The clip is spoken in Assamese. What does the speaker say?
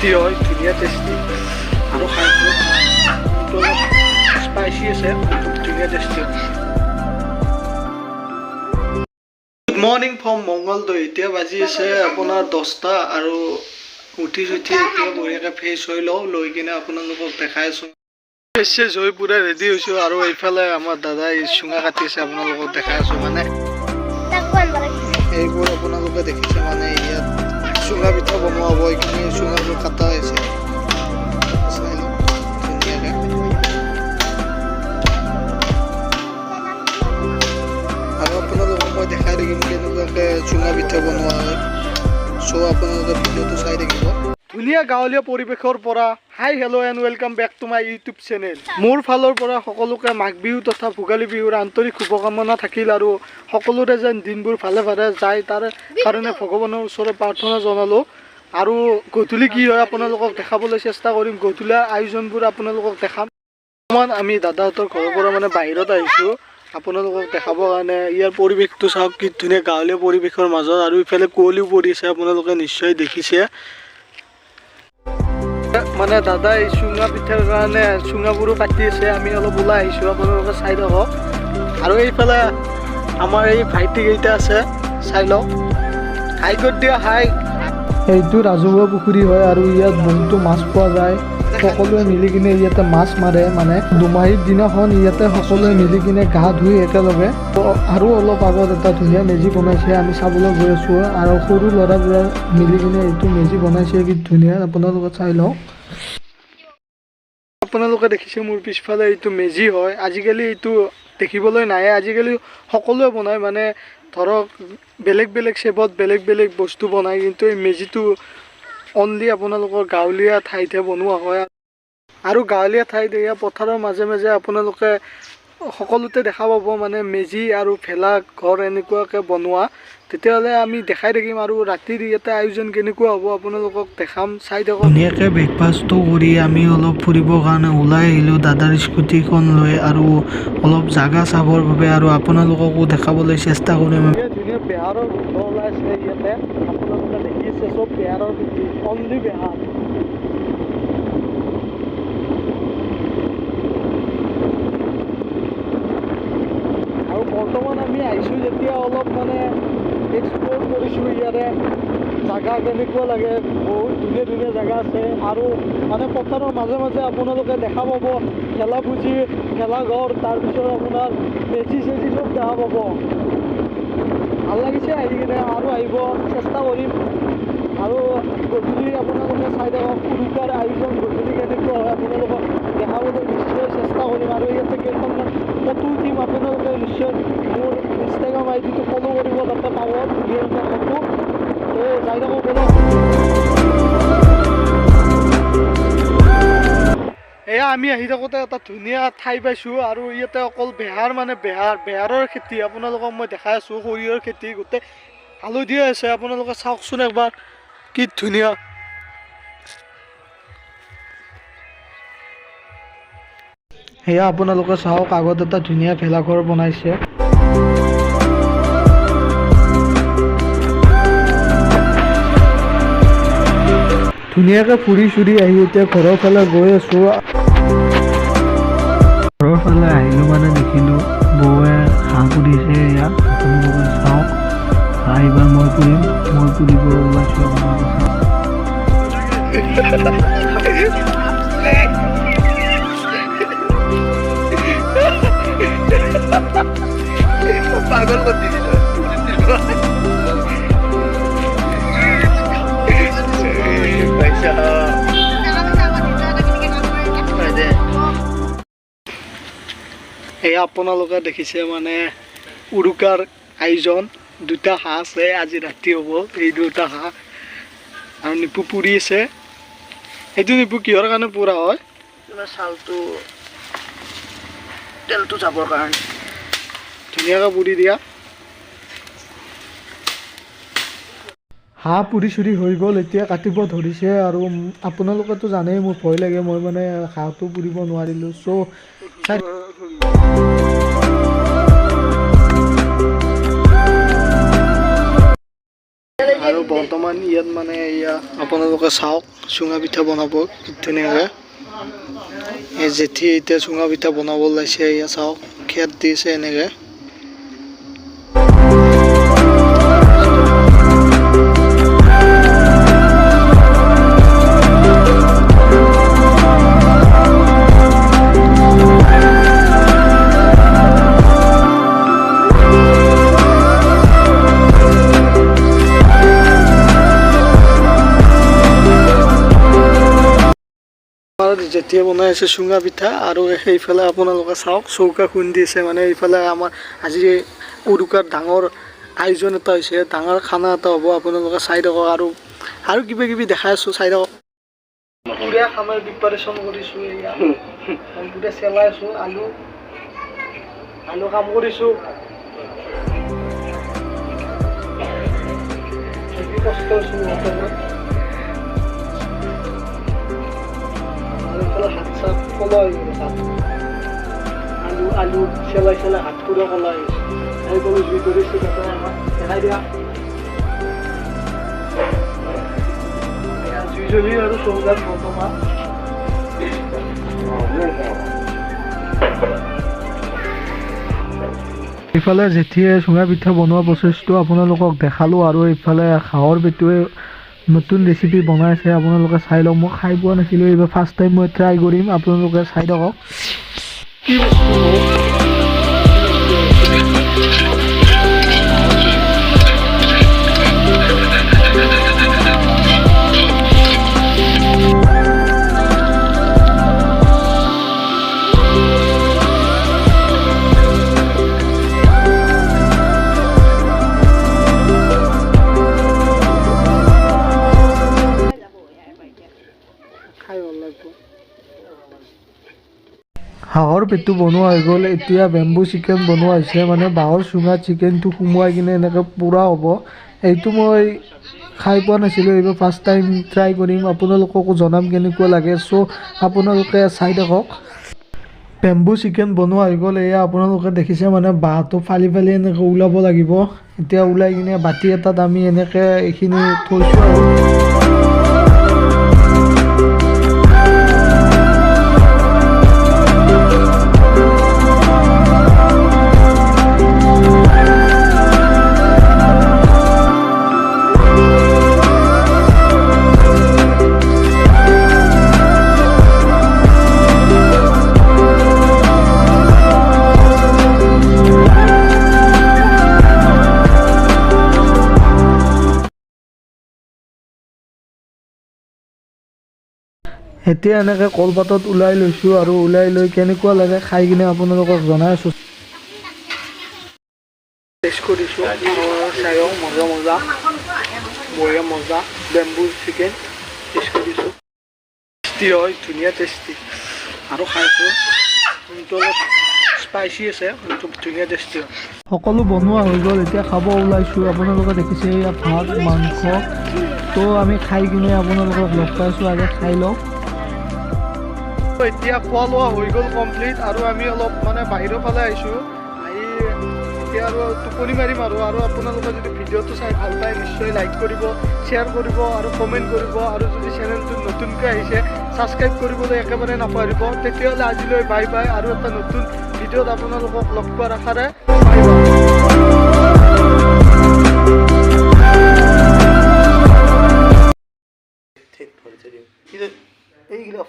টেষ্টি হয়, ধুনীয়া টেষ্টি আৰু খাই এইটো অলপ স্পাইচি আছে, ধুনীয়া tasty. Good morning from Mangaldoi. এতিয়া বাজি আছে আপোনাৰ 10টা আৰু উঠি এতিয়া বঢ়িয়াকৈ ফ্ৰেছ হৈ লওঁ, লৈ কিনে আপোনালোকক দেখাই আছোঁ। ফ্ৰেছ হৈ পূৰা ৰেডি হৈছোঁ আৰু এইফালে আমাৰ দাদাই চুঙা কাটিছে, আপোনালোকক দেখাই আছোঁ। মানে এইবোৰ আপোনালোকে দেখিছে, মানে ইয়াত চুঙা পিঠা বনোৱা হ'ব, এইখিনি চুঙাবোৰ কাটা হৈছে। চাই লওক ধুনীয়াকৈ। আৰু আপোনালোকক মই দেখাই থাকিম কেনেকুৱাকৈ চুঙা পিঠা বনোৱা হয়। চ' আপোনালোকে ভিডিঅ'টো চাই থাকিব। ধুনীয়া গাঁৱলীয়া পৰিৱেশৰ পৰা hi hello' and welcome back to my YouTube channel. মোৰ ফালৰ পৰা সকলোকে মাঘ বিহু তথা ভোগালী বিহুৰ আন্তৰিক শুভকামনা থাকিল, আৰু সকলোৰে যেন দিনবোৰ ভালে ভালে যায় তাৰ কাৰণে ভগৱানৰ ওচৰত প্ৰাৰ্থনা জনালোঁ। আৰু গধূলি কি হয় আপোনালোকক দেখাবলৈ চেষ্টা কৰিম, গধূলি আয়োজনবোৰ আপোনালোকক দেখাম। অকণমান আমি দাদাহঁতৰ ঘৰৰ পৰা মানে বাহিৰত আহিছোঁ আপোনালোকক দেখাবৰ কাৰণে। ইয়াৰ পৰিৱেশটো চাওক, কি ধুনীয়া গাঁৱলীয়া পৰিৱেশৰ মাজত, আৰু ইফালে কুঁৱলীও পৰিছে, আপোনালোকে নিশ্চয় দেখিছে। মানে দাদাই চুঙা পিঠাৰ কাৰণে চুঙাবোৰো কাটি আছে, আমি অলপ ওলাই আহিছোঁ, আপোনালোকে চাই থাকক। আৰু এইফালে আমাৰ এই ভাইটিকেইটা আছে, চাই লওক। হাই কৰি দিয়া হাই। এইটো ৰাজহুৱা পুখুৰী হয় আৰু ইয়াত বহুতো মাছ পোৱা যায়। সকলোৱে মিলি কিনে ইয়াতে মাছ মাৰে, মানে দুমাহীৰ দিনাখন ইয়াতে সকলোৱে মিলি কিনে গা ধুই একেলগে। আৰু অলপ আগত এটা ধুনীয়া মেজি বনাইছে, আমি চাবলৈ গৈ আছোঁ, আৰু সৰু ল'ৰাবোৰে মিলি কিনে এইটো মেজি বনাইছে, কি ধুনীয়া, আপোনালোকে চাই লওক। আপোনালোকে দেখিছে মোৰ পিছফালে এইটো মেজি হয়। আজিকালি এইটো দেখিবলৈ নাই, আজিকালি সকলোৱে বনায়, মানে ধৰক বেলেগ বেলেগ শ্বেপত বেলেগ বেলেগ বস্তু বনায়, কিন্তু এই মেজিটো অনলি আপোনালোকৰ গাঁৱলীয়া ঠাইতহে বনোৱা হয়। আৰু গাঁৱলীয়া ঠাইত এয়া পথাৰৰ মাজে মাজে আপোনালোকে সকলোতে দেখা পাব, মানে মেজি আৰু ভেলা ঘৰ এনেকুৱাকৈ বনোৱা। তেতিয়াহ'লে আমি দেখাই থাকিম, আৰু ৰাতিৰ ইয়াতে আয়োজন কেনেকুৱা হ'ব আপোনালোকক দেখাম, চাই থাকক। ধুনীয়াকৈ ব্ৰেকফাষ্টটো কৰি আমি অলপ ফুৰিবৰ কাৰণে ওলাই আহিলোঁ দাদাৰ স্কুটিখন লৈ, আৰু অলপ জাগা চাবৰ বাবে, আৰু আপোনালোককো দেখাবলৈ চেষ্টা কৰিম। ধুনীয়া বেহাৰৰ গোন্ধ ওলাইছে ইয়াতে, আপোনালোকে দেখিছে চব বেহাৰৰ খেতি, অনলি বেহাৰ। আৰু বৰ্তমান আমি আহিছোঁ যেতিয়া অলপ মানে এক্সপ্ল'ৰ কৰিছোঁ ইয়াৰে জাগা কেনেকুৱা লাগে, বহুত ধুনীয়া ধুনীয়া জেগা আছে। আৰু মানে পথাৰৰ মাজে মাজে আপোনালোকে দেখা পাব ঠেলা পুজি, ভেলাঘৰ, তাৰপিছত আপোনাৰ মেজি চেজি চব দেখা পাব। ভাল লাগিছে আহি কিনে, আৰু আহিব চেষ্টা কৰিম। আৰু গধূলি আপোনালোকে চাই থাকক উৰুকাৰ আয়োজন গধূলি কেনেকুৱা হয়, আপোনালোকক দেখাবলৈ নিশ্চয় চেষ্টা কৰিম। আৰু ইয়াতে কেইখনমান ফটো উঠিম, আপোনালোকে নিশ্চয় মোৰ ইনষ্টাগ্ৰাম আইডিটো ফ'ল' কৰিব, তাতে পাব ধুনীয়া ধুনীয়া ফটো। তো যাই থাকক বলক। এয়া আমি আহি থাকোঁতে এটা ধুনীয়া ঠাই পাইছোঁ, আৰু ইয়াতে অকল বেহাৰ, মানে বেহাৰৰ খেতি আপোনালোকক মই দেখাই আছোঁ, সৰিয়হৰ খেতি গোটেই হালধীয়া আছে, আপোনালোকে চাওকচোন একবাৰ, কি ধুনীয়া। সেয়া আপোনালোকে চাওক, আগত এটা ধুনীয়া ভেলাঘৰ বনাইছে। ধুনীয়াকৈ ফুৰি চুৰি আহি এতিয়া ঘৰৰ ফালে গৈ আছোঁ। ঘৰৰ ফালে আহিলোঁ মানে দেখিলোঁ বৌৱে হাঁহ পুৰিছে, এয়া আপোনালোকে চাওক। এইবাৰ মই পুৰিব ওলাইছোঁ, আপোনালোকে চাওক। পাগল কৰি দিছিল। এয়া আপোনালোকে দেখিছে মানে উৰুকাৰ আয়োজন, দুটা হাঁহ আছে, আজি ৰাতি হ'ব এই দুটা হাঁহ। আৰু নিপু পুৰি আছে, সেইটো নিপু কিহৰ কাৰণে পুৰা হয়? চাউলটো তেলটো যাবৰ কাৰণে ধুনীয়াকৈ পুৰি দিয়া। হাঁহ পুৰি চুৰি হৈ গ'ল, এতিয়া কাটিব ধৰিছে। আৰু আপোনালোকেতো জানেই মোৰ ভয় লাগে, মই মানে হাঁহটো পুৰিব নোৱাৰিলোঁ। চ' আৰু বৰ্তমান ইয়াত মানে এয়া আপোনালোকে চাওক চুঙা পিঠা বনাব কি ধুনীয়াকৈ এই জেঠি এতিয়া চুঙা পিঠা বনাব ওলাইছে এয়া চাওক খেত দিছে এনেকৈ যেতিয়া বনাই আছে চুঙা পিঠা আৰু সেইফালে আপোনালোকে চাওক চৌকা খুন্দিছে মানে এইফালে আমাৰ আজি উৰুকাৰ ডাঙৰ আয়োজন এটা হৈছে ডাঙৰ খানা এটা হ'ব আপোনালোকে চাই থাকক আৰু কিবা কিবি দেখাই আছোঁ চাই থাকক পুৰা খানাৰ প্ৰিপাৰেশ্যন কৰিছোঁ এয়া পুৰা চেলাই আছোঁ আলু কাম কৰিছোঁ কষ্ট হৈছোঁ বৰ্তমান হাত চাত কলা হৈ গ'ল হাত আলু চেলাই হাত পুৰা কলা হৈ গৈছে এইবোৰ জুই ধৰিছোঁ তাতে আমাক দেখাই দিয়া জুই জ্বলি আৰু চৌকাত বৰ্তমান ইফালে জেঠিয়ে চুঙা পিঠা বনোৱা প্ৰচেছটো আপোনালোকক দেখালোঁ আৰু ইফালে হাঁহৰ পেটুৱে নতুন ৰেচিপি বনাইছে আপোনালোকে চাই লওক মই খাই পোৱা নাছিলোঁ এইবাৰ ফাৰ্ষ্ট টাইম মই ট্ৰাই কৰিম আপোনালোকে চাই থাকক কি হাঁহৰ পেটু বনোৱা হৈ গ'ল এতিয়া বেম্বু চিকেন বনোৱা হৈছে মানে বাঁহৰ চুঙাত চিকেনটো সুমুৱাই কিনে এনেকৈ পোৰা হ'ব এইটো মই খাই পোৱা নাছিলোঁ এইবাৰ ফাৰ্ষ্ট টাইম ট্ৰাই কৰিম আপোনালোককো জনাম কেনেকুৱা লাগে চ' আপোনালোকে চাই থাকক বেম্বু চিকেন বনোৱা হৈ গ'ল এয়া আপোনালোকে দেখিছে মানে বাঁহটো ফালি এনেকৈ ওলাব লাগিব এতিয়া ওলাই কিনে বাতি এটাত আমি এনেকৈ এইখিনি থৈছোঁ আৰু এতিয়া এনেকৈ কলপাতত ওলাই লৈছোঁ আৰু ওলাই লৈ কেনেকুৱা লাগে খাই কিনে আপোনালোকক জনাই আছোঁ টেষ্ট কৰিছোঁ চাইক মজা বঢ়িয়া মজা বেম্বু চিকেন টেষ্ট কৰিছোঁ টেষ্টি হয় ধুনীয়া টেষ্টি আৰু খাইছোঁ কিন্তু অলপ স্পাইচি আছে কিন্তু ধুনীয়া টেষ্টি হয় সকলো বনোৱা হৈ গ'ল এতিয়া খাব ওলাইছোঁ আপোনালোকে দেখিছে এয়া ভাত মাংস তো আমি খাই কিনে আপোনালোকক লগ পাইছোঁ আগে খাই লওক এতিয়া খোৱা লোৱা হৈ গ'ল কমপ্লিট আৰু আমি অলপ মানে বাহিৰৰ ফালে আহিছোঁ আহি এতিয়া আৰু টোপনি মাৰিম আৰু আপোনালোকে যদি ভিডিঅ'টো চাই ভাল পায় নিশ্চয় লাইক কৰিব শ্বেয়াৰ কৰিব আৰু কমেণ্ট কৰিব আৰু যদি চেনেলটো নতুনকৈ আহিছে ছাবস্ক্ৰাইব কৰিবলৈ একেবাৰে নাপাহৰিব তেতিয়াহ'লে আজিলৈ বাই বাই আৰু এটা নতুন ভিডিঅ'ত আপোনালোকক লগ পোৱাৰ আশাৰে বাই বাই এইগিলা